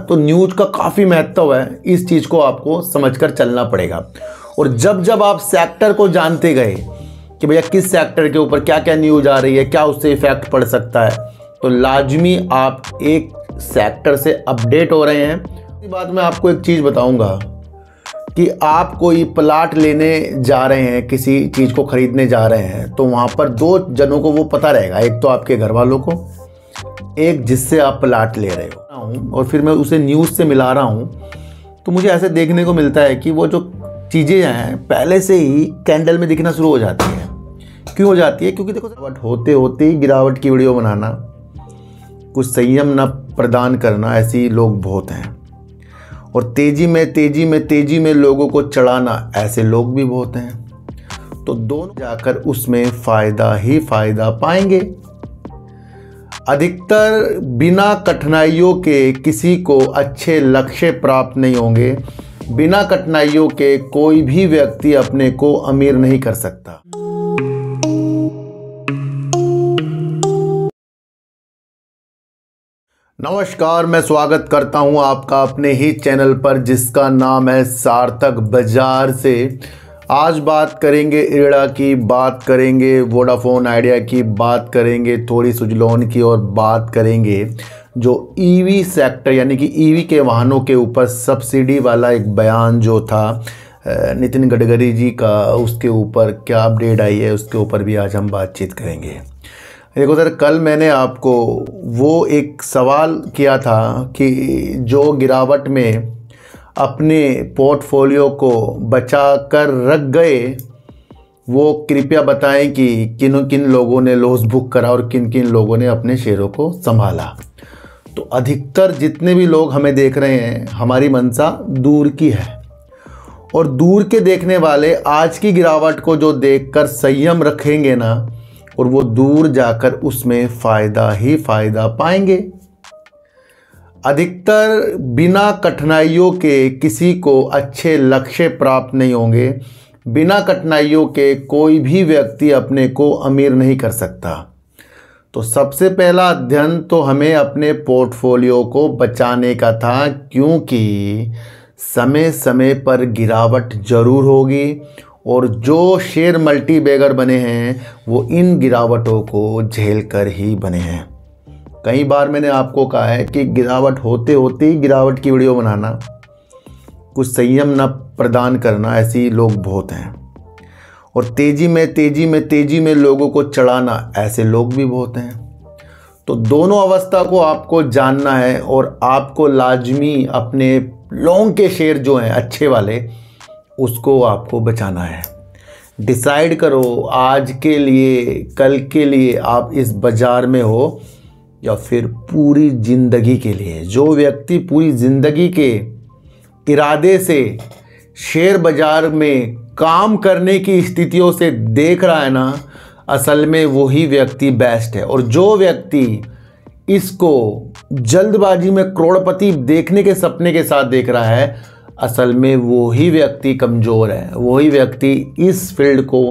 तो न्यूज़ का काफ़ी महत्व है, इस चीज़ को आपको समझकर चलना पड़ेगा। और जब जब आप सेक्टर को जानते गए कि भैया किस सेक्टर के ऊपर क्या क्या न्यूज़ आ रही है, क्या उससे इफेक्ट पड़ सकता है, तो लाजमी आप एक सेक्टर से अपडेट हो रहे हैं। इसी बात मैं आपको एक चीज़ बताऊंगा कि आप कोई प्लाट लेने जा रहे हैं, किसी चीज़ को ख़रीदने जा रहे हैं, तो वहाँ पर दो जनों को वो पता रहेगा, एक तो आपके घर वालों को, एक जिससे आप प्लाट ले रहे हो। और फिर मैं उसे न्यूज़ से मिला रहा हूँ तो मुझे ऐसे देखने को मिलता है कि वो जो चीज़ें हैं पहले से ही कैंडल में दिखना शुरू हो जाती है। क्यों हो जाती है? क्योंकि देखो, गिरावट होते होते ही गिरावट की वीडियो बनाना, कुछ संयम न प्रदान करना, ऐसे लोग बहुत हैं। और तेजी में लोगों को चढ़ाना, ऐसे लोग भी बहुत हैं। तो दोनों जाकर उसमें फ़ायदा ही फ़ायदा पाएंगे। अधिकतर बिना कठिनाइयों के किसी को अच्छे लक्ष्य प्राप्त नहीं होंगे। बिना कठिनाइयों के कोई भी व्यक्ति अपने को अमीर नहीं कर सकता। नमस्कार, मैं स्वागत करता हूं आपका अपने ही चैनल पर जिसका नाम है सार्थक बाजार से। आज बात करेंगे इरड़ा की, बात करेंगे वोडाफोन आइडिया की, बात करेंगे थोड़ी सुजलॉन की, और बात करेंगे जो ईवी सेक्टर यानी कि ईवी के वाहनों के ऊपर सब्सिडी वाला एक बयान जो था नितिन गडकरी जी का, उसके ऊपर क्या अपडेट आई है, उसके ऊपर भी आज हम बातचीत करेंगे। देखो सर, कल मैंने आपको वो एक सवाल किया था कि जो गिरावट में अपने पोर्टफोलियो को बचा कर रख गए, वो कृपया बताएं कि किन किन लोगों ने लॉस बुक करा और किन किन लोगों ने अपने शेयरों को संभाला। तो अधिकतर जितने भी लोग हमें देख रहे हैं, हमारी मंशा दूर की है, और दूर के देखने वाले आज की गिरावट को जो देखकर संयम रखेंगे ना, और वो दूर जाकर उसमें फ़ायदा ही फ़ायदा पाएंगे। अधिकतर बिना कठिनाइयों के किसी को अच्छे लक्ष्य प्राप्त नहीं होंगे। बिना कठिनाइयों के कोई भी व्यक्ति अपने को अमीर नहीं कर सकता। तो सबसे पहला अध्ययन तो हमें अपने पोर्टफोलियो को बचाने का था, क्योंकि समय समय पर गिरावट ज़रूर होगी, और जो शेयर मल्टी बैगर बने हैं वो इन गिरावटों को झेल कर ही बने हैं। कई बार मैंने आपको कहा है कि गिरावट होते होते ही गिरावट की वीडियो बनाना, कुछ संयम न प्रदान करना, ऐसे लोग बहुत हैं। और तेजी में लोगों को चढ़ाना, ऐसे लोग भी बहुत हैं। तो दोनों अवस्था को आपको जानना है, और आपको लाजमी अपने लॉन्ग के शेयर जो हैं अच्छे वाले, उसको आपको बचाना है। डिसाइड करो आज के लिए, कल के लिए आप इस बाज़ार में हो, या फिर पूरी ज़िंदगी के लिए। जो व्यक्ति पूरी ज़िंदगी के इरादे से शेयर बाज़ार में काम करने की स्थितियों से देख रहा है ना, असल में वही व्यक्ति बेस्ट है। और जो व्यक्ति इसको जल्दबाजी में करोड़पति देखने के सपने के साथ देख रहा है, असल में वही व्यक्ति कमज़ोर है। वही व्यक्ति इस फील्ड को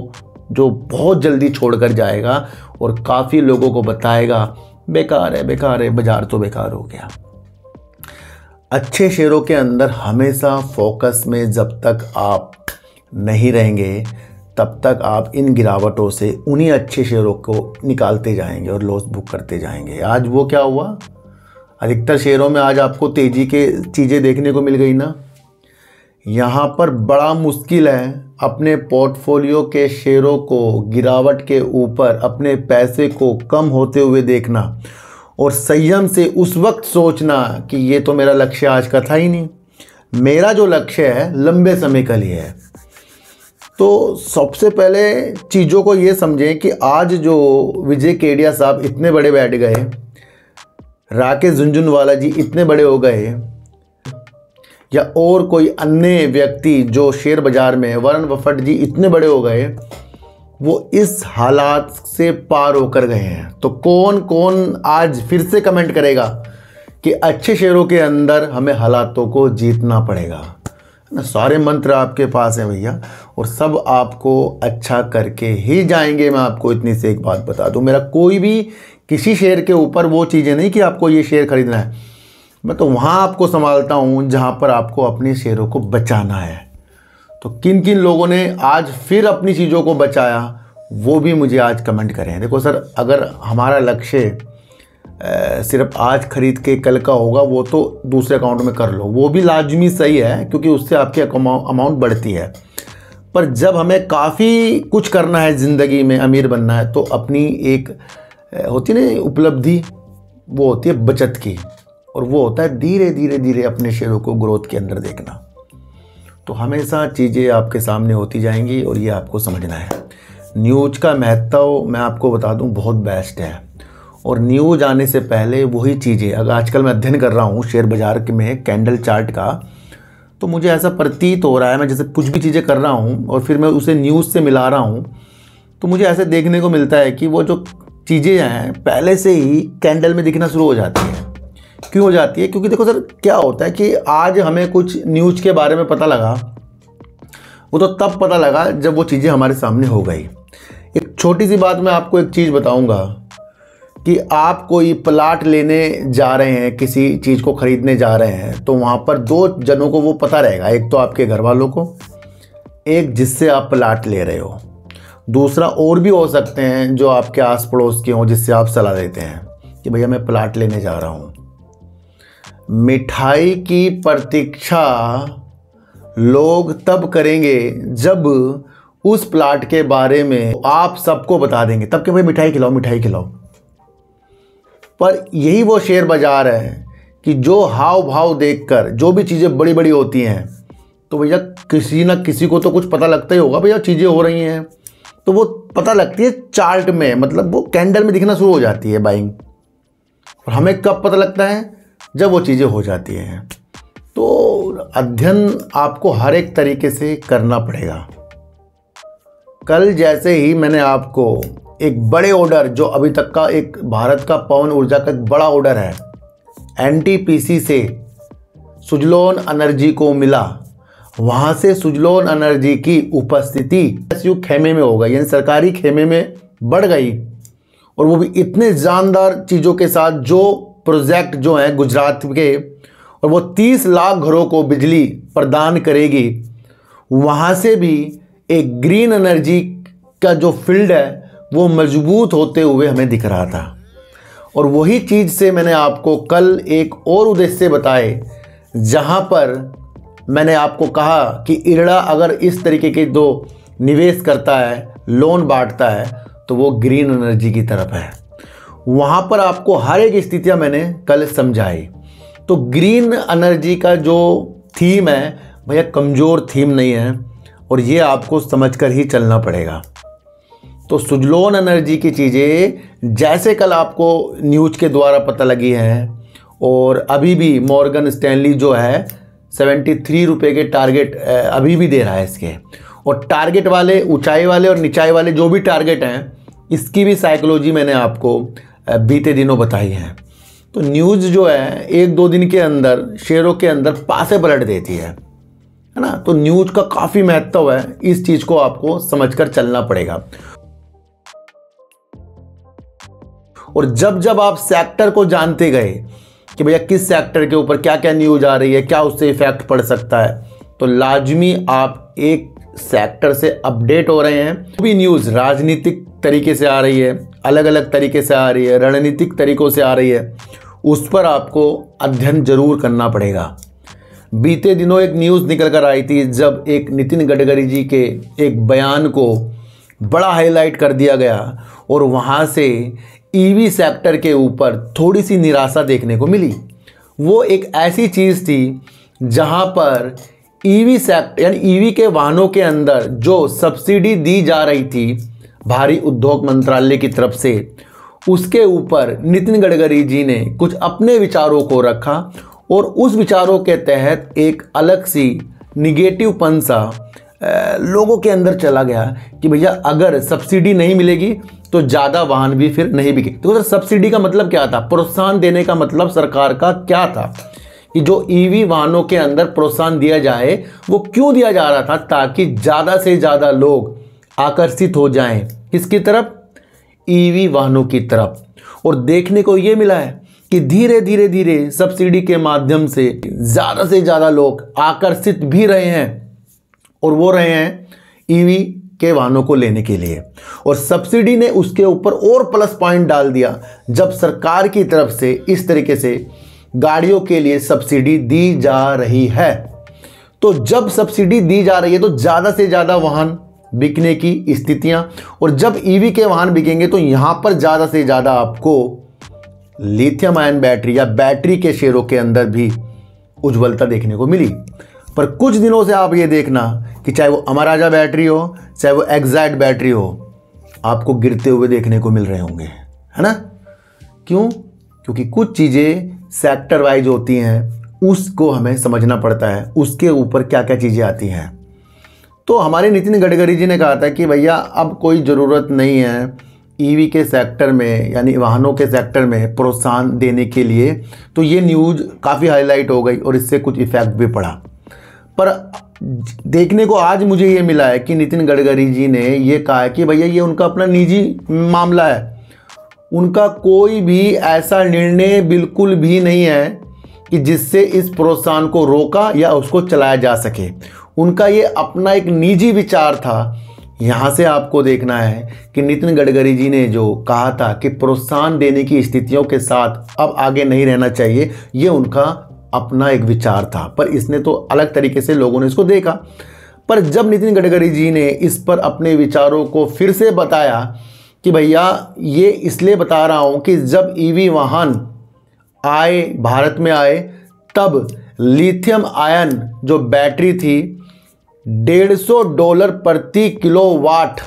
जो बहुत जल्दी छोड़कर जाएगा और काफ़ी लोगों को बताएगा बेकार है, बाजार तो बेकार हो गया। अच्छे शेयरों के अंदर हमेशा फोकस में जब तक आप नहीं रहेंगे, तब तक आप इन गिरावटों से उन्हीं अच्छे शेयरों को निकालते जाएंगे और लॉस बुक करते जाएंगे। आज वो क्या हुआ, अधिकतर शेयरों में आज आपको तेज़ी के चीज़ें देखने को मिल गई ना। यहाँ पर बड़ा मुश्किल है अपने पोर्टफोलियो के शेयरों को गिरावट के ऊपर अपने पैसे को कम होते हुए देखना, और संयम से उस वक्त सोचना कि ये तो मेरा लक्ष्य आज का था ही नहीं, मेरा जो लक्ष्य है लंबे समय का लिए है। तो सबसे पहले चीज़ों को ये समझें कि आज जो विजय केडिया साहब इतने बड़े बैठ गए, राकेश झुनझुनवाला जी इतने बड़े हो गए, या और कोई अन्य व्यक्ति जो शेयर बाज़ार में, वॉरेन बफेट जी इतने बड़े हो गए, वो इस हालात से पार होकर गए हैं। तो कौन कौन आज फिर से कमेंट करेगा कि अच्छे शेयरों के अंदर हमें हालातों को जीतना पड़ेगा ना। सारे मंत्र आपके पास हैं भैया, और सब आपको अच्छा करके ही जाएंगे। मैं आपको इतनी से एक बात बता दूं, मेरा कोई भी किसी शेयर के ऊपर वो चीज़ें नहीं कि आपको ये शेयर खरीदना है। मैं तो वहाँ आपको संभालता हूँ जहाँ पर आपको अपने शेयरों को बचाना है। तो किन किन लोगों ने आज फिर अपनी चीज़ों को बचाया वो भी मुझे आज कमेंट करें। देखो सर, अगर हमारा लक्ष्य सिर्फ आज खरीद के कल का होगा वो तो दूसरे अकाउंट में कर लो, वो भी लाजमी सही है क्योंकि उससे आपकी अमाउंट बढ़ती है। पर जब हमें काफ़ी कुछ करना है ज़िंदगी में, अमीर बनना है, तो अपनी एक होती है ना उपलब्धि, वो होती है बचत की, और वो होता है धीरे धीरे धीरे अपने शेयरों को ग्रोथ के अंदर देखना। तो हमेशा चीज़ें आपके सामने होती जाएंगी और ये आपको समझना है। न्यूज़ का महत्व मैं आपको बता दूं बहुत बेस्ट है, और न्यूज़ आने से पहले वही चीज़ें, अगर आजकल मैं अध्ययन कर रहा हूँ शेयर बाज़ार में कैंडल चार्ट का, तो मुझे ऐसा प्रतीत हो रहा है, मैं जैसे कुछ भी चीज़ें कर रहा हूँ और फिर मैं उसे न्यूज़ से मिला रहा हूँ, तो मुझे ऐसे देखने को मिलता है कि वो जो चीज़ें हैं पहले से ही कैंडल में दिखना शुरू हो जाती है। क्यों हो जाती है? क्योंकि देखो सर, क्या होता है कि आज हमें कुछ न्यूज़ के बारे में पता लगा, वो तो तब पता लगा जब वो चीज़ें हमारे सामने हो गई। एक छोटी सी बात मैं आपको एक चीज़ बताऊंगा कि आप कोई प्लाट लेने जा रहे हैं, किसी चीज़ को ख़रीदने जा रहे हैं, तो वहाँ पर दो जनों को वो पता रहेगा, एक तो आपके घर वालों को, एक जिससे आप प्लाट ले रहे हो, दूसरा और भी हो सकते हैं जो आपके आस पड़ोस के हों जिससे आप सलाह देते हैं कि भैया मैं प्लाट लेने जा रहा हूँ। मिठाई की प्रतीक्षा लोग तब करेंगे जब उस प्लाट के बारे में आप सबको बता देंगे, तब कि भाई मिठाई खिलाओ मिठाई खिलाओ। पर यही वो शेयर बाजार है कि जो हाव भाव देखकर जो भी चीज़ें बड़ी बड़ी होती हैं, तो भैया किसी न किसी को तो कुछ पता लगता ही होगा भैया चीज़ें हो रही हैं, तो वो पता लगती है चार्ट में, मतलब वो कैंडल में दिखना शुरू हो जाती है बाइंग। और हमें कब पता लगता है? जब वो चीज़ें हो जाती हैं। तो अध्ययन आपको हर एक तरीके से करना पड़ेगा। कल जैसे ही मैंने आपको एक बड़े ऑर्डर, जो अभी तक का एक भारत का पवन ऊर्जा का एक बड़ा ऑर्डर है, एनटीपीसी से सुजलोन एनर्जी को मिला, वहाँ से सुजलोन एनर्जी की उपस्थिति एसयू खेमे में हो गई, यानी सरकारी खेमे में बढ़ गई, और वो भी इतने जानदार चीज़ों के साथ, जो प्रोजेक्ट जो हैं गुजरात के, और वो 30 लाख घरों को बिजली प्रदान करेगी। वहाँ से भी एक ग्रीन एनर्जी का जो फील्ड है वो मजबूत होते हुए हमें दिख रहा था। और वही चीज़ से मैंने आपको कल एक और उद्देश्य बताए, जहाँ पर मैंने आपको कहा कि इरड़ा अगर इस तरीके के दो निवेश करता है, लोन बांटता है, तो वो ग्रीन एनर्जी की तरफ है। वहाँ पर आपको हर एक स्थितियाँ मैंने कल समझाई। तो ग्रीन एनर्जी का जो थीम है भैया कमज़ोर थीम नहीं है, और ये आपको समझकर ही चलना पड़ेगा। तो सुजलोन एनर्जी की चीज़ें जैसे कल आपको न्यूज़ के द्वारा पता लगी हैं, और अभी भी मॉर्गन स्टैनली जो है 73 रुपये के टारगेट अभी भी दे रहा है इसके, और टारगेट वाले ऊंचाई वाले और निचाई वाले जो भी टारगेट हैं, इसकी भी साइकोलॉजी मैंने आपको बीते दिनों बताई है। तो न्यूज़ जो है 1-2 दिन के अंदर शेयरों के अंदर पासे पलट देती है ना। तो न्यूज़ का काफ़ी महत्व है, इस चीज़ को आपको समझकर चलना पड़ेगा। और जब जब आप सेक्टर को जानते गए कि भैया किस सेक्टर के ऊपर क्या क्या न्यूज़ आ रही है, क्या उससे इफेक्ट पड़ सकता है, तो लाजमी आप एक सेक्टर से अपडेट हो रहे हैं। भी न्यूज़ राजनीतिक तरीके से आ रही है, अलग अलग तरीके से आ रही है, रणनीतिक तरीकों से आ रही है, उस पर आपको अध्ययन जरूर करना पड़ेगा। बीते दिनों एक न्यूज़ निकल कर आई थी, जब एक नितिन गडकरी जी के एक बयान को बड़ा हाईलाइट कर दिया गया, और वहाँ से ईवी सेक्टर के ऊपर थोड़ी सी निराशा देखने को मिली। वो एक ऐसी चीज़ थी जहाँ पर ईवी सेक्टर यानी ईवी के वाहनों के अंदर जो सब्सिडी दी जा रही थी भारी उद्योग मंत्रालय की तरफ से, उसके ऊपर नितिन गडकरी जी ने कुछ अपने विचारों को रखा, और उस विचारों के तहत एक अलग सी निगेटिव पंसा लोगों के अंदर चला गया कि भैया अगर सब्सिडी नहीं मिलेगी तो ज़्यादा वाहन भी फिर नहीं बिके। तो सब्सिडी का मतलब क्या था? प्रोत्साहन देने का मतलब सरकार का क्या था कि जो ईवी वाहनों के अंदर प्रोत्साहन दिया जाए, वो क्यों दिया जा रहा था? ताकि ज़्यादा से ज़्यादा लोग आकर्षित हो जाएं, किसकी तरफ? ईवी वाहनों की तरफ। और देखने को ये मिला है कि धीरे धीरे धीरे सब्सिडी के माध्यम से ज़्यादा लोग आकर्षित भी रहे हैं और वो रहे हैं ईवी के वाहनों को लेने के लिए। और सब्सिडी ने उसके ऊपर और प्लस पॉइंट डाल दिया जब सरकार की तरफ से इस तरीके से गाड़ियों के लिए सब्सिडी दी जा रही है। तो जब सब्सिडी दी जा रही है तो ज़्यादा से ज़्यादा वाहन बिकने की स्थितियां, और जब ईवी के वाहन बिकेंगे तो यहां पर ज़्यादा से ज़्यादा आपको लिथियम आयन बैटरी या बैटरी के शेयरों के अंदर भी उज्ज्वलता देखने को मिली। पर कुछ दिनों से आप ये देखना कि चाहे वो अमर राजा बैटरी हो, चाहे वो एक्साइट बैटरी हो, आपको गिरते हुए देखने को मिल रहे होंगे, है ना। क्यों? क्योंकि कुछ चीज़ें सेक्टर वाइज होती हैं, उसको हमें समझना पड़ता है, उसके ऊपर क्या क्या चीज़ें आती हैं। तो हमारे नितिन गडकरी जी ने कहा था कि भैया अब कोई ज़रूरत नहीं है ईवी के सेक्टर में यानी वाहनों के सेक्टर में प्रोत्साहन देने के लिए। तो ये न्यूज़ काफ़ी हाईलाइट हो गई और इससे कुछ इफ़ेक्ट भी पड़ा। पर देखने को आज मुझे ये मिला है कि नितिन गडकरी जी ने ये कहा है कि भैया ये उनका अपना निजी मामला है, उनका कोई भी ऐसा निर्णय बिल्कुल भी नहीं है कि जिससे इस प्रोत्साहन को रोका या उसको चलाया जा सके। उनका ये अपना एक निजी विचार था। यहाँ से आपको देखना है कि नितिन गडकरी जी ने जो कहा था कि प्रोत्साहन देने की स्थितियों के साथ अब आगे नहीं रहना चाहिए, ये उनका अपना एक विचार था। पर इसने तो अलग तरीके से लोगों ने इसको देखा। पर जब नितिन गडकरी जी ने इस पर अपने विचारों को फिर से बताया कि भैया ये इसलिए बता रहा हूँ कि जब ईवी वाहन आए, भारत में आए, तब लिथियम आयन जो बैटरी थी $150 प्रति किलोवाट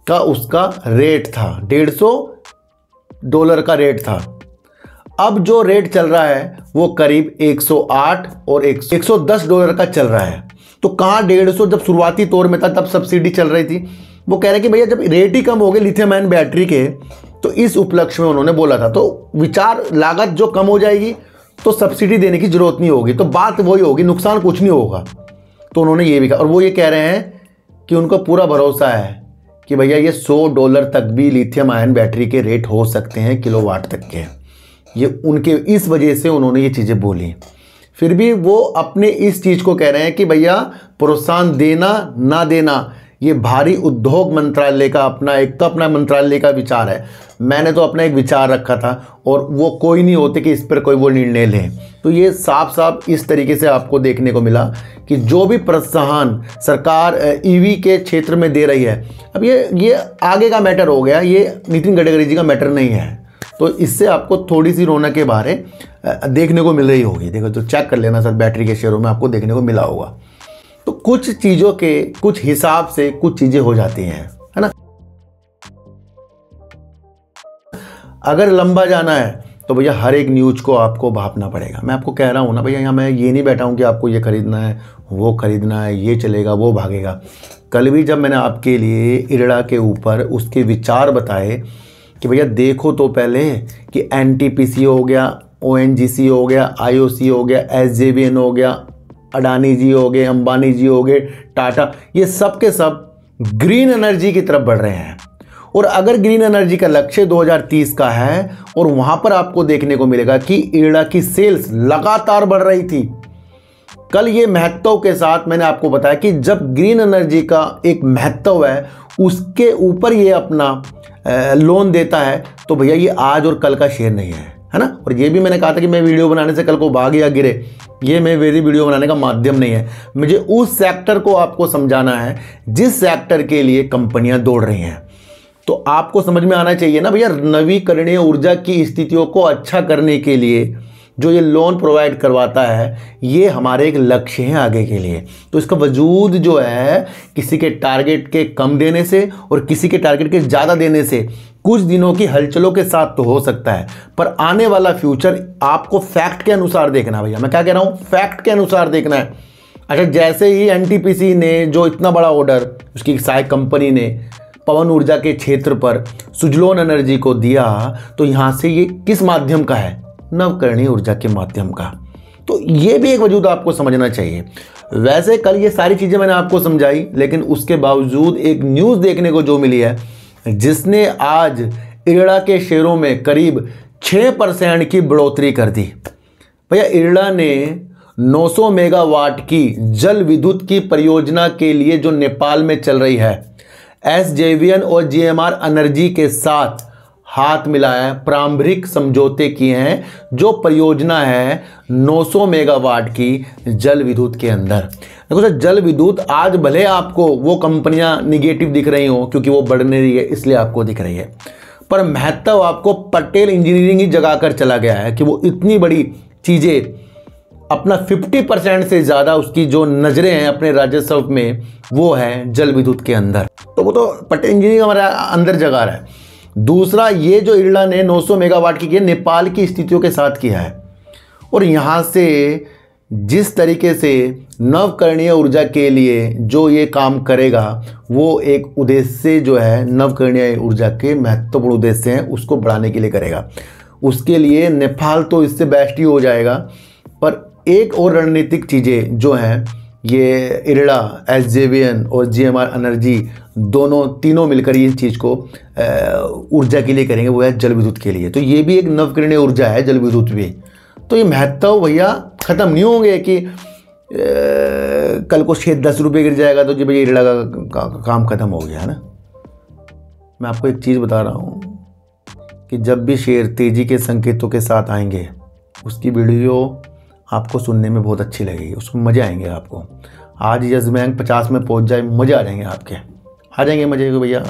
का उसका रेट था, $150 का रेट था। अब जो रेट चल रहा है वो करीब 108 और $110 का चल रहा है। तो कहाँ 150 जब शुरुआती तौर में था तब सब्सिडी चल रही थी। वो कह रहे कि भैया जब रेट ही कम हो गए लिथियम आयन बैटरी के, तो इस उपलक्ष्य में उन्होंने बोला था। तो विचार लागत जो कम हो जाएगी तो सब्सिडी देने की जरूरत नहीं होगी, तो बात वही होगी, नुकसान कुछ नहीं होगा। तो उन्होंने ये भी कहा, और वो ये कह रहे हैं कि उनको पूरा भरोसा है कि भैया ये $100 तक भी लिथियम आयन बैटरी के रेट हो सकते हैं, किलोवाट तक के। ये उनके इस वजह से उन्होंने ये चीज़ें बोली। फिर भी वो अपने इस चीज़ को कह रहे हैं कि भैया प्रोत्साहन देना ना देना ये भारी उद्योग मंत्रालय का अपना मंत्रालय का विचार है। मैंने तो अपना एक विचार रखा था और वो कोई नहीं होते कि इस पर कोई वो निर्णय लें। तो ये साफ साफ इस तरीके से आपको देखने को मिला कि जो भी प्रोत्साहन सरकार ईवी के क्षेत्र में दे रही है, अब ये आगे का मैटर हो गया, ये नितिन गडकरी जी का मैटर नहीं है। तो इससे आपको थोड़ी सी रौनक के बारे देखने को मिल रही होगी। देखो तो चेक कर लेना सर, बैटरी के शेयरों में आपको देखने को मिला होगा। तो कुछ चीज़ों के कुछ हिसाब से कुछ चीज़ें हो जाती हैं, है ना। अगर लंबा जाना है तो भैया हर एक न्यूज़ को आपको भापना पड़ेगा। मैं आपको कह रहा हूँ ना भैया, यहाँ मैं ये नहीं बैठा हूँ कि आपको ये खरीदना है, वो खरीदना है, ये चलेगा, वो भागेगा। कल भी जब मैंने आपके लिए इरड़ा के ऊपर उसके विचार बताए कि भैया देखो तो पहले कि NTPC हो गया, ONGC हो गया, IOC हो गया, SJVN हो गया, अडानी जी हो गए, अंबानी जी हो गए, टाटा, ये सब के सब ग्रीन एनर्जी की तरफ बढ़ रहे हैं। और अगर ग्रीन एनर्जी का लक्ष्य 2030 का है, और वहां पर आपको देखने को मिलेगा कि इरड़ा की सेल्स लगातार बढ़ रही थी। कल ये महत्व के साथ मैंने आपको बताया कि जब ग्रीन एनर्जी का एक महत्व है उसके ऊपर ये अपना लोन देता है, तो भैया ये आज और कल का शेयर नहीं है ना। और ये भी मैंने कहा था कि मैं वीडियो बनाने से कल को भाग या गिरे, ये मेरी वीडियो बनाने का माध्यम नहीं है। मुझे उस सेक्टर को आपको समझाना है जिस सेक्टर के लिए कंपनियां दौड़ रही हैं। तो आपको समझ में आना चाहिए ना भैया, नवीकरणीय ऊर्जा की स्थितियों को अच्छा करने के लिए जो ये लोन प्रोवाइड करवाता है, ये हमारे एक लक्ष्य हैं आगे के लिए। तो इसका वजूद जो है किसी के टारगेट के कम देने से और किसी के टारगेट के ज़्यादा देने से कुछ दिनों की हलचलों के साथ तो हो सकता है, पर आने वाला फ्यूचर आपको फैक्ट के अनुसार देखना है। भैया मैं क्या कह रहा हूँ, फैक्ट के अनुसार देखना है। अच्छा, जैसे ही NTPC ने जो इतना बड़ा ऑर्डर उसकी सहायक कंपनी ने पवन ऊर्जा के क्षेत्र पर सुजलोन एनर्जी को दिया, तो यहाँ से ये किस माध्यम का है, नवकरणीय ऊर्जा के माध्यम का। तो ये भी एक वजूद आपको समझना चाहिए। वैसे कल ये सारी चीज़ें मैंने आपको समझाई, लेकिन उसके बावजूद एक न्यूज़ देखने को जो मिली है जिसने आज इरड़ा के शेयरों में करीब 6% की बढ़ोतरी कर दी। भैया इरला ने 900 मेगावाट की जल विद्युत की परियोजना के लिए जो नेपाल में चल रही है, SJVN और GMR एनर्जी के साथ हाथ मिलाया है, प्रारंभिक समझौते किए हैं, जो परियोजना है 900 मेगावाट की जल विद्युत के अंदर। देखो सर, जल विद्युत आज भले आपको वो कंपनियां निगेटिव दिख रही हो क्योंकि वो बढ़ नहीं रही है इसलिए आपको दिख रही है, पर महत्व आपको पटेल इंजीनियरिंग ही जगा कर चला गया है कि वो इतनी बड़ी चीज़ें अपना 50% से ज़्यादा उसकी जो नज़रें हैं अपने राजस्व में वो है जल विद्युत के अंदर। तो वो तो पटेल इंजीनियरिंग हमारा अंदर जगा रहा है। दूसरा, ये जो इरला ने 900 मेगावाट की किया नेपाल की स्थितियों के साथ किया है, और यहाँ से जिस तरीके से नवकरणीय ऊर्जा के लिए जो ये काम करेगा वो एक उद्देश्य जो है नवकरणीय ऊर्जा के महत्वपूर्ण उद्देश्य हैं उसको बढ़ाने के लिए करेगा। उसके लिए नेपाल तो इससे बेस्ट ही हो जाएगा, पर एक और रणनीतिक चीज़ें जो हैं ये इरला, SJVN और GMR एनर्जी तीनों मिलकर ये चीज़ को ऊर्जा के लिए करेंगे, वो है जल विद्युत के लिए। तो ये भी एक नवकरणीय ऊर्जा है जल विद्युत भी। तो ये महत्व भैया ख़त्म नहीं होंगे कि कल को शेयर 10 रुपये गिर जाएगा तो जी भैया इरला का काम ख़त्म हो गया है ना। मैं आपको एक चीज़ बता रहा हूँ कि जब भी शेयर तेज़ी के संकेतों के साथ आएंगे उसकी वीडियो आपको सुनने में बहुत अच्छी लगेगी, उसमें मज़े आएंगे आपको। आज यस बैंक 50 में पहुंच जाए, मज़े आ जाएंगे आपके, आ जाएंगे मज़े कि भैया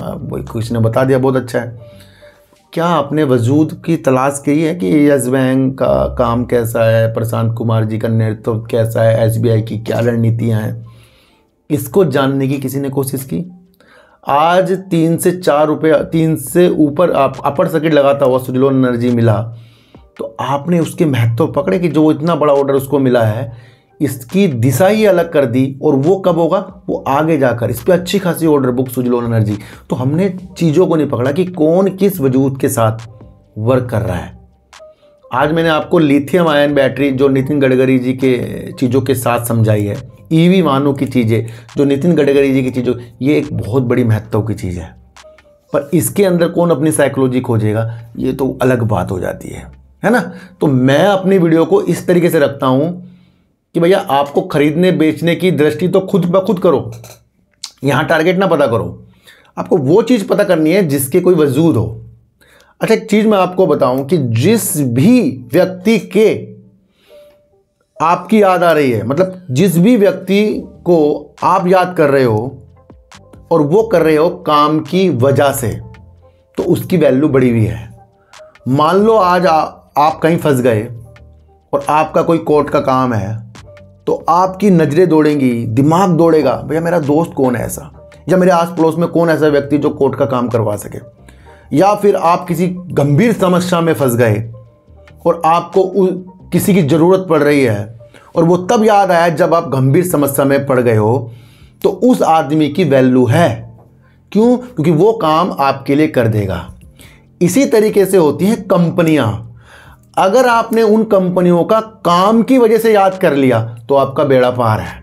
किसी ने बता दिया बहुत अच्छा है। क्या आपने वजूद की तलाश की है कि यस बैंक का काम कैसा है, प्रशांत कुमार जी का नेतृत्व कैसा है, SBI की क्या रणनीतियाँ हैं, इसको जानने की किसी ने कोशिश की? आज 3 से 4 रुपये 3 से ऊपर आप अपर सर्किट लगाता हुआ सुजलोन एनर्जी मिला तो आपने उसके महत्व पकड़े कि जो इतना बड़ा ऑर्डर उसको मिला है इसकी दिशा ही अलग कर दी, और वो कब होगा, वो आगे जाकर। इस पर अच्छी खासी ऑर्डर बुक सुजलोन एनर्जी। तो हमने चीज़ों को नहीं पकड़ा कि कौन किस वजूद के साथ वर्क कर रहा है। आज मैंने आपको लिथियम आयन बैटरी जो नितिन गडकरी जी के चीज़ों के साथ समझाई है, EV वाहनों की चीज़ें जो नितिन गडकरी जी की चीज़ों, ये एक बहुत बड़ी महत्व की चीज़ है, पर इसके अंदर कौन अपनी साइकोलॉजी खोजेगा ये तो अलग बात हो जाती है ना। तो मैं अपनी वीडियो को इस तरीके से रखता हूं कि भैया आपको खरीदने बेचने की दृष्टि तो खुद ब खुद करो, यहां टारगेट ना पता करो, आपको वो चीज़ पता करनी है जिसके कोई वजूद हो। अच्छा, एक चीज़ मैं आपको बताऊं कि जिस भी व्यक्ति के आपकी याद आ रही है, मतलब जिस भी व्यक्ति को आप याद कर रहे हो और वो कर रहे हो काम की वजह से, तो उसकी वैल्यू बढ़ी हुई है। मान लो आज आप कहीं फंस गए और आपका कोई कोर्ट का काम है, तो आपकी नज़रें दौड़ेंगी, दिमाग दौड़ेगा, भैया मेरा दोस्त कौन है ऐसा, या मेरे आस पड़ोस में कौन ऐसा व्यक्ति जो कोर्ट का काम करवा सके। या फिर आप किसी गंभीर समस्या में फंस गए और आपको किसी की ज़रूरत पड़ रही है, और वो तब याद आया जब आप गंभीर समस्या में पड़ गए हो, तो उस आदमी की वैल्यू है। क्यों? क्योंकि वो काम आपके लिए कर देगा। इसी तरीके से होती हैं कंपनियां। अगर आपने उन कंपनियों का काम की वजह से याद कर लिया तो आपका बेड़ा पार है,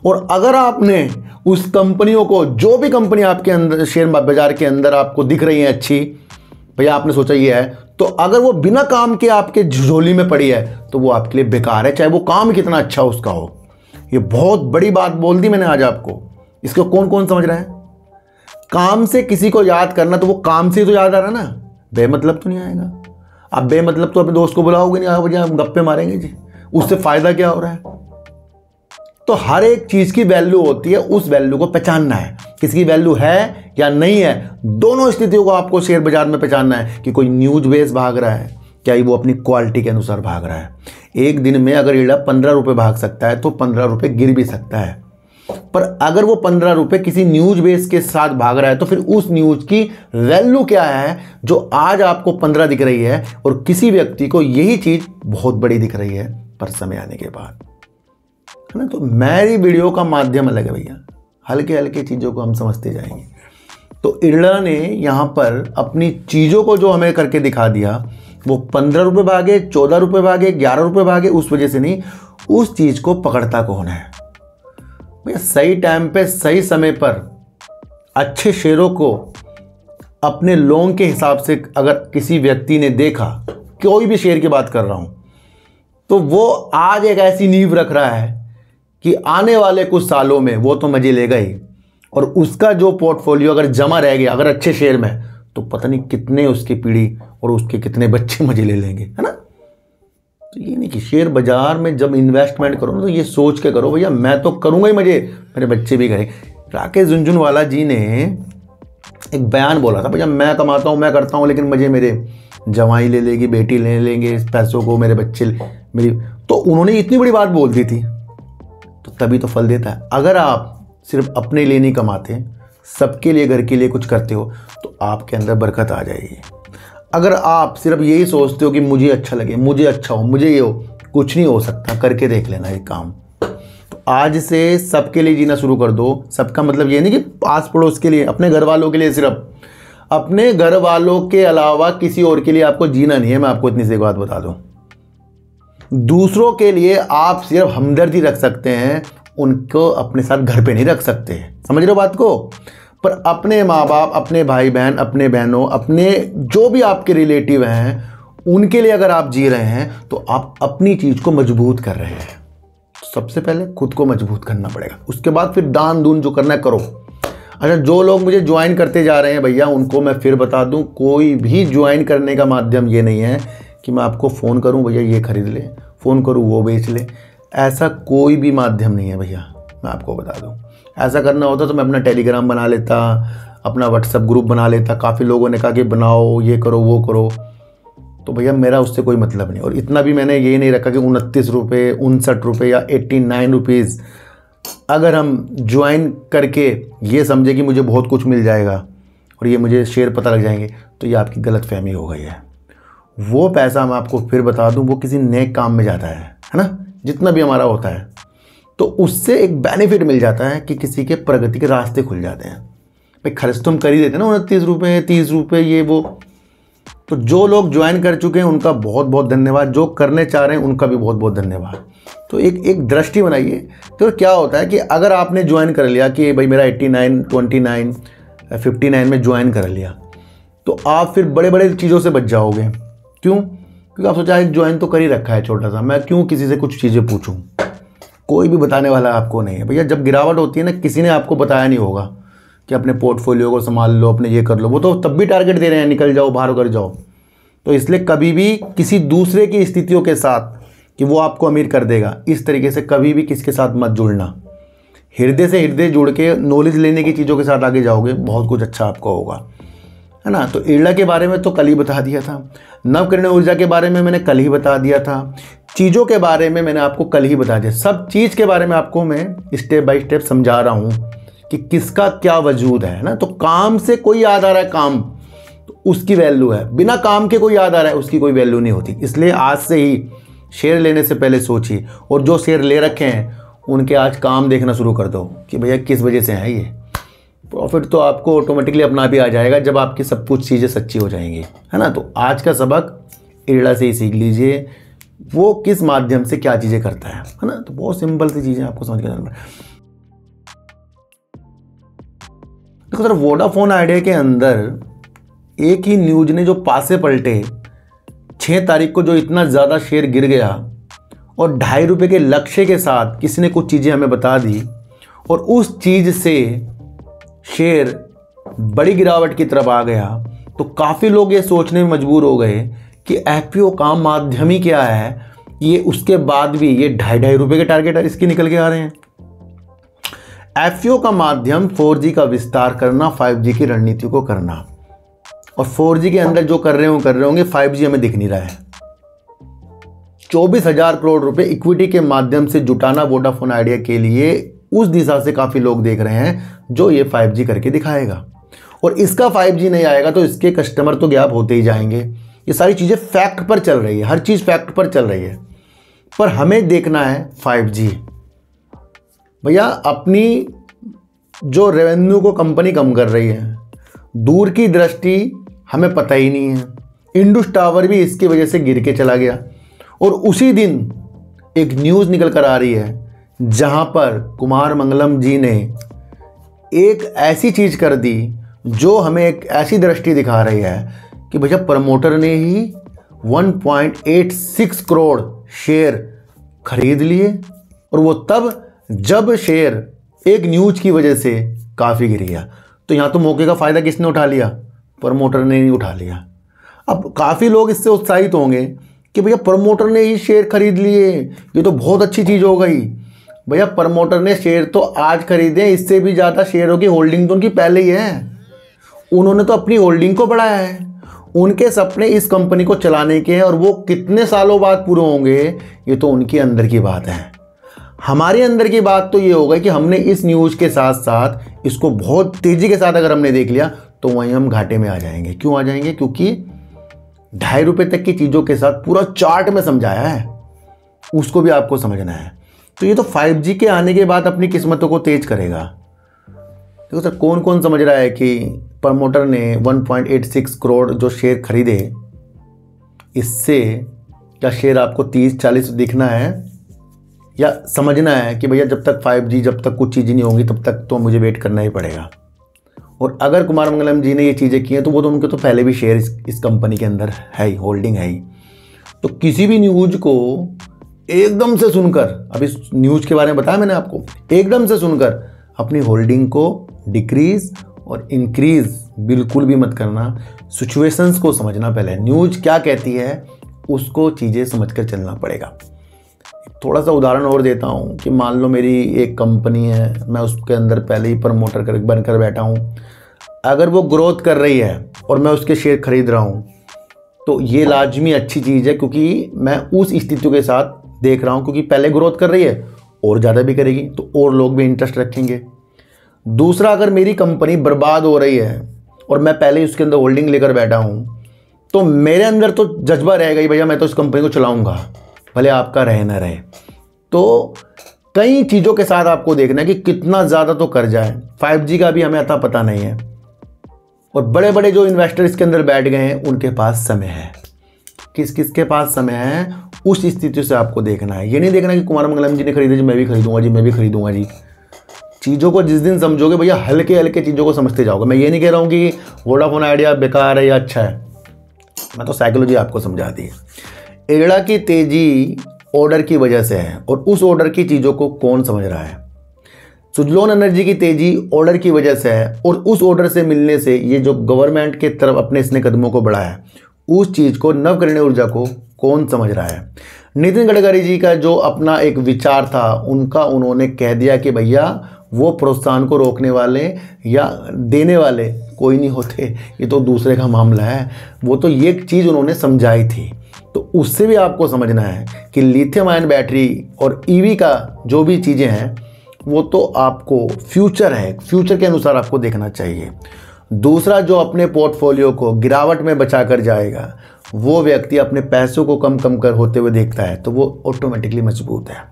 और अगर आपने उस कंपनियों को, जो भी कंपनी आपके अंदर शेयर बाजार के अंदर आपको दिख रही है अच्छी, भैया आपने सोचा ये है, तो अगर वो बिना काम के आपके झोली में पड़ी है तो वो आपके लिए बेकार है, चाहे वो काम कितना अच्छा उसका हो। ये बहुत बड़ी बात बोल दी मैंने आज आपको। इसको कौन कौन समझ रहा है? काम से किसी को याद करना तो वो काम से ही तो याद आ रहा है ना, बेमतलब तो नहीं आएगा। आप बेमतलब तो अपने दोस्त को बुलाओगे नहीं, आओ हम गप्पे मारेंगे जी, उससे फायदा क्या हो रहा है? तो हर एक चीज की वैल्यू होती है, उस वैल्यू को पहचानना है, किसकी वैल्यू है या नहीं है। दोनों स्थितियों को आपको शेयर बाजार में पहचानना है कि कोई न्यूज बेस भाग रहा है, क्या वो अपनी क्वालिटी के अनुसार भाग रहा है। एक दिन में अगर इरला 15 रुपये भाग सकता है तो 15 रुपये गिर भी सकता है, पर अगर वो 15 रुपये किसी न्यूज बेस के साथ भाग रहा है तो फिर उस न्यूज की वैल्यू क्या है जो आज आपको 15 दिख रही है और किसी व्यक्ति को यही चीज बहुत बड़ी दिख रही है पर समय आने के बाद, है ना। तो मेरी वीडियो का माध्यम अलग है भैया, हल्के हल्के चीज़ों को हम समझते जाएंगे। तो इरला ने यहाँ पर अपनी चीज़ों को जो हमें करके दिखा दिया, वो 15 रुपये भागे, 14 रुपये भागे, 11 रुपये भागे, उस वजह से नहीं, उस चीज़ को पकड़ता कौन है भैया। सही टाइम पे सही समय पर अच्छे शेयरों को अपने लोन के हिसाब से अगर किसी व्यक्ति ने देखा कोई भी शेयर की बात कर रहा हूँ, तो वो आज एक ऐसी नींव रख रहा है कि आने वाले कुछ सालों में वो तो मजे लेगा ही, और उसका जो पोर्टफोलियो अगर जमा रह गया अगर अच्छे शेयर में, तो पता नहीं कितने उसकी पीढ़ी और उसके कितने बच्चे मजे ले लेंगे, है ना। तो ये नहीं कि शेयर बाजार में जब इन्वेस्टमेंट करो ना तो ये सोच के करो, भैया मैं तो करूँगा ही मजे, मेरे बच्चे भी करें। राकेश झुनझुनवाला जी ने एक बयान बोला था, भैया मैं कमाता हूँ, मैं करता हूँ, लेकिन मजे मेरे जवाई ले लेगी, बेटी ले लेंगे इस पैसों को, मेरे बच्चे मेरी, तो उन्होंने इतनी बड़ी बात बोल दी थी। तो तभी तो फल देता है। अगर आप सिर्फ अपने लिए नहीं कमाते, सबके लिए, घर के लिए कुछ करते हो, तो आपके अंदर बरकत आ जाएगी। अगर आप सिर्फ यही सोचते हो कि मुझे अच्छा लगे, मुझे अच्छा हो, मुझे ये हो, कुछ नहीं हो सकता। करके देख लेना ये काम। तो आज से सबके लिए जीना शुरू कर दो। सबका मतलब ये नहीं कि आस पड़ोस के लिए, अपने घर वालों के लिए, सिर्फ अपने घर वालों के अलावा किसी और के लिए आपको जीना नहीं है। मैं आपको इतनी सी बात बता दूं, दूसरों के लिए आप सिर्फ हमदर्दी रख सकते हैं, उनको अपने साथ घर पे नहीं रख सकते। समझ रहे हो बात को। पर अपने माँ बाप, अपने भाई बहन, अपने बहनों, अपने जो भी आपके रिलेटिव हैं, उनके लिए अगर आप जी रहे हैं तो आप अपनी चीज़ को मजबूत कर रहे हैं। सबसे पहले खुद को मजबूत करना पड़ेगा, उसके बाद फिर दान दून जो करना है करो। अच्छा, जो लोग मुझे ज्वाइन करते जा रहे हैं भैया, उनको मैं फिर बता दूं, कोई भी ज्वाइन करने का माध्यम ये नहीं है कि मैं आपको फ़ोन करूं भैया ये खरीद ले, फ़ोन करूं वो बेच ले। ऐसा कोई भी माध्यम नहीं है भैया, मैं आपको बता दूं। ऐसा करना होता तो मैं अपना टेलीग्राम बना लेता, अपना व्हाट्सएप ग्रुप बना लेता। काफ़ी लोगों ने कहा कि बनाओ, ये करो, वो करो, तो भैया मेरा उससे कोई मतलब नहीं। और इतना भी मैंने ये नहीं रखा कि 29 रुपये, 59 रुपये या 89 रुपीज़ अगर हम ज्वाइन करके ये समझे कि मुझे बहुत कुछ मिल जाएगा और ये मुझे शेयर पता लग जाएंगे, तो ये आपकी गलतफहमी हो गई है। वो पैसा मैं आपको फिर बता दूं, वो किसी नेक काम में जाता है ना, जितना भी हमारा होता है। तो उससे एक बेनिफिट मिल जाता है कि किसी के प्रगति के रास्ते खुल जाते हैं। भाई खर्च तो हम कर ही देते हैं ना, 29 रुपये, 30 रुपये, ये वो। तो जो लोग ज्वाइन कर चुके हैं उनका बहुत बहुत धन्यवाद, जो करने चाह रहे हैं उनका भी बहुत बहुत धन्यवाद। तो एक दृष्टि बनाइए। तो क्या होता है कि अगर आपने ज्वाइन कर लिया कि भाई मेरा 89, 29, 59 में ज्वाइन कर लिया, तो आप फिर बड़े बड़े चीज़ों से बच जाओगे। क्यों? क्योंकि आप सोचा एक ज्वाइन तो कर ही रखा है छोटा सा, मैं क्यों किसी से कुछ चीज़ें पूछूं। कोई भी बताने वाला आपको नहीं है भैया। जब गिरावट होती है ना, किसी ने आपको बताया नहीं होगा कि अपने पोर्टफोलियो को संभाल लो, अपने ये कर लो। वो तो तब भी टारगेट दे रहे हैं, निकल जाओ, बाहर कर जाओ। तो इसलिए कभी भी किसी दूसरे की स्थितियों के साथ कि वो आपको अमीर कर देगा, इस तरीके से कभी भी किसके साथ मत जुड़ना। हृदय से हृदय जुड़ के नॉलेज लेने की चीज़ों के साथ आगे जाओगे, बहुत कुछ अच्छा आपको होगा, है ना। तो ईर्ष्या के बारे में तो कल ही बता दिया था, नवकरणीय ऊर्जा के बारे में मैंने कल ही बता दिया था, चीज़ों के बारे में मैंने आपको कल ही बता दिया। सब चीज़ के बारे में आपको मैं स्टेप बाय स्टेप समझा रहा हूँ कि किसका क्या वजूद है ना। तो काम से कोई याद आ रहा है, काम तो उसकी वैल्यू है। बिना काम के कोई याद आ रहा है, उसकी कोई वैल्यू नहीं होती। इसलिए आज से ही शेयर लेने से पहले सोचिए, और जो शेयर ले रखे हैं उनके आज काम देखना शुरू कर दो कि भैया किस वजह से है ये। प्रॉफिट तो आपको ऑटोमेटिकली अपना भी आ जाएगा जब आपकी सब कुछ चीज़ें सच्ची हो जाएंगी, है ना। तो आज का सबक ईर्ष्या से ही सीख लीजिए, वो किस माध्यम से क्या चीज़ें करता है ना। तो बहुत सिंपल सी चीज़ें आपको समझ के जाना। देखो सर, वोडाफोन आइडिया के अंदर एक ही न्यूज ने जो पासे पलटे, 6 तारीख को जो इतना ज़्यादा शेयर गिर गया और 2.5 रुपये के लक्ष्य के साथ किसी ने कुछ चीज़ें हमें बता दी, और उस चीज़ से शेयर बड़ी गिरावट की तरफ आ गया, तो काफ़ी लोग ये सोचने में मजबूर हो गए कि एफपीओ का माध्यम ही क्या है। ये उसके बाद भी ये 2.5 रुपये के टारगेट इसके निकल के आ रहे हैं। एफपीओ का माध्यम 4G का विस्तार करना, 5G की रणनीति को करना, और 4G के अंदर जो कर रहे होंगे, 5G हमें दिख नहीं रहा है। 24,000 करोड़ रुपए इक्विटी के माध्यम से जुटाना वोडाफोन आइडिया के लिए, उस दिशा से काफ़ी लोग देख रहे हैं जो ये 5G करके दिखाएगा। और इसका 5G नहीं आएगा तो इसके कस्टमर तो गैप होते ही जाएंगे। ये सारी चीज़ें फैक्ट पर चल रही है, हर चीज़ फैक्ट पर चल रही है, पर हमें देखना है 5G। भैया अपनी जो रेवेन्यू को कंपनी कम कर रही है, दूर की दृष्टि हमें पता ही नहीं है। इंडस टावर भी इसकी वजह से गिर के चला गया, और उसी दिन एक न्यूज़ निकल कर आ रही है जहां पर कुमार मंगलम जी ने एक ऐसी चीज़ कर दी जो हमें एक ऐसी दृष्टि दिखा रही है कि भैया प्रमोटर ने ही 1.86 करोड़ शेयर खरीद लिए, और वो तब जब शेयर एक न्यूज की वजह से काफ़ी गिर गया। तो यहाँ तो मौके का फ़ायदा किसने उठा लिया? प्रमोटर ने नहीं उठा लिया। अब काफ़ी लोग इससे उत्साहित होंगे कि भैया प्रमोटर ने ही शेयर खरीद लिए, ये तो बहुत अच्छी चीज़ हो गई। भैया प्रमोटर ने शेयर तो आज खरीदे, इससे भी ज़्यादा शेयरों की होल्डिंग तो उनकी पहले ही है। उन्होंने तो अपनी होल्डिंग को बढ़ाया है। उनके सपने इस कंपनी को चलाने के हैं, और वो कितने सालों बाद पूरे होंगे ये तो उनके अंदर की बात है। हमारे अंदर की बात तो ये होगा कि हमने इस न्यूज़ के साथ साथ इसको बहुत तेज़ी के साथ अगर हमने देख लिया तो वहीं हम घाटे में आ जाएंगे। क्यों आ जाएंगे? क्योंकि ₹2.5 तक की चीज़ों के साथ पूरा चार्ट में समझाया है, उसको भी आपको समझना है। तो ये तो 5G के आने के बाद अपनी किस्मतों को तेज करेगा। देखो सर, कौन कौन समझ रहा है कि प्रमोटर ने 1.86 करोड़ जो शेयर खरीदे, इससे क्या शेयर आपको 30-40 दिखना है, या समझना है कि भैया जब तक 5G, जब तक कुछ चीज़ें नहीं होंगी तब तक तो मुझे वेट करना ही पड़ेगा। और अगर कुमार मंगलम जी ने ये चीज़ें की हैं तो वो तो उनके तो पहले भी शेयर इस कंपनी के अंदर है ही, होल्डिंग है ही। तो किसी भी न्यूज़ को एकदम से सुनकर, अब इस न्यूज़ के बारे में बताया मैंने आपको, एकदम से सुनकर अपनी होल्डिंग को डिक्रीज और इंक्रीज बिल्कुल भी मत करना। सिचुएशंस को समझना, पहले न्यूज़ क्या कहती है उसको चीज़ें समझकर चलना पड़ेगा। थोड़ा सा उदाहरण और देता हूँ कि मान लो मेरी एक कंपनी है, मैं उसके अंदर पहले ही प्रमोटर बनकर बैठा हूँ। अगर वो ग्रोथ कर रही है और मैं उसके शेयर खरीद रहा हूँ तो ये लाजमी अच्छी चीज़ है, क्योंकि मैं उस स्थिति के साथ देख रहा हूँ, क्योंकि पहले ग्रोथ कर रही है और ज़्यादा भी करेगी तो और लोग भी इंटरेस्ट रखेंगे। दूसरा, अगर मेरी कंपनी बर्बाद हो रही है और मैं पहले ही उसके अंदर होल्डिंग लेकर बैठा हूँ तो मेरे अंदर तो जज्बा रहेगा ही, भैया मैं तो इस कंपनी को चलाऊँगा, भले आपका रहे ना रहे। तो कई चीज़ों के साथ आपको देखना है कि कितना ज़्यादा तो कर जाए। 5G का भी हमें अता पता नहीं है, और बड़े बड़े जो इन्वेस्टर इसके अंदर बैठ गए हैं उनके पास समय है। किस किस के पास समय है उस स्थिति से आपको देखना है। ये नहीं देखना कि कुमार मंगलम जी ने खरीदे जी मैं भी खरीदूंगा जी, मैं भी खरीदूंगा जी। चीज़ों को जिस दिन समझोगे भैया, हल्के हल्के चीज़ों को समझते जाओगे। मैं ये नहीं कह रहा हूँ कि वोडाफोन आइडिया बेकार है या अच्छा है, मैं तो साइकोलॉजी आपको समझा दी है। एड़ा की तेज़ी ऑर्डर की वजह से है, और उस ऑर्डर की चीज़ों को कौन समझ रहा है। सुजलोन एनर्जी की तेज़ी ऑर्डर की वजह से है, और उस ऑर्डर से मिलने से ये जो गवर्नमेंट के तरफ अपने इसने कदमों को बढ़ाया है, उस चीज़ को, नवकरणीय ऊर्जा को कौन समझ रहा है। नितिन गडकरी जी का जो अपना एक विचार था, उनका उन्होंने कह दिया कि भैया वो प्रोत्साहन को रोकने वाले या देने वाले कोई नहीं होते, ये तो दूसरे का मामला है। वो तो ये चीज़ उन्होंने समझाई थी। तो उससे भी आपको समझना है कि लिथियम आयन बैटरी और ईवी का जो भी चीज़ें हैं वो तो आपको फ्यूचर है, फ्यूचर के अनुसार आपको देखना चाहिए। दूसरा, जो अपने पोर्टफोलियो को गिरावट में बचा कर जाएगा वो व्यक्ति अपने पैसों को कम कम कर होते हुए देखता है तो वो ऑटोमेटिकली मजबूत है।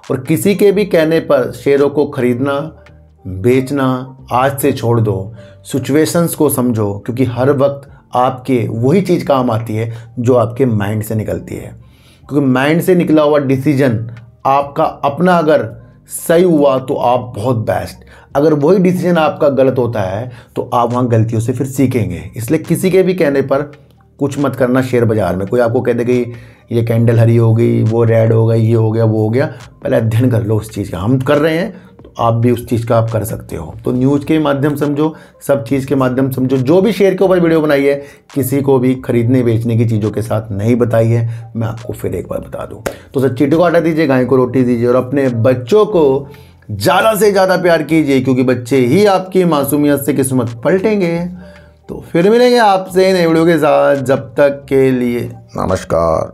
और किसी के भी कहने पर शेयरों को खरीदना बेचना आज से छोड़ दो। सिचुएशंस को समझो, क्योंकि हर वक्त आपके वही चीज़ काम आती है जो आपके माइंड से निकलती है। क्योंकि माइंड से निकला हुआ डिसीजन आपका अपना अगर सही हुआ तो आप बहुत बेस्ट, अगर वही डिसीजन आपका गलत होता है तो आप वहाँ गलतियों से फिर सीखेंगे। इसलिए किसी के भी कहने पर कुछ मत करना शेयर बाज़ार में। कोई आपको कह दे कि ये कैंडल हरी हो गई, वो रेड हो गई, ये हो गया, वो हो गया, पहले अध्ययन कर लो उस चीज़ का। हम कर रहे हैं तो आप भी उस चीज़ का आप कर सकते हो। तो न्यूज़ के माध्यम समझो, सब चीज़ के माध्यम समझो। जो भी शेयर के ऊपर वीडियो बनाई है किसी को भी खरीदने बेचने की चीज़ों के साथ नहीं बताई है, मैं आपको फिर एक बार बता दूँ। तो सर, चींटी को आटा दीजिए, गाय को रोटी दीजिए, और अपने बच्चों को ज़्यादा से ज़्यादा प्यार कीजिए, क्योंकि बच्चे ही आपकी मासूमियत से किस्मत पलटेंगे। तो फिर मिलेंगे आपसे नए वीडियो के साथ, जब तक के लिए नमस्कार।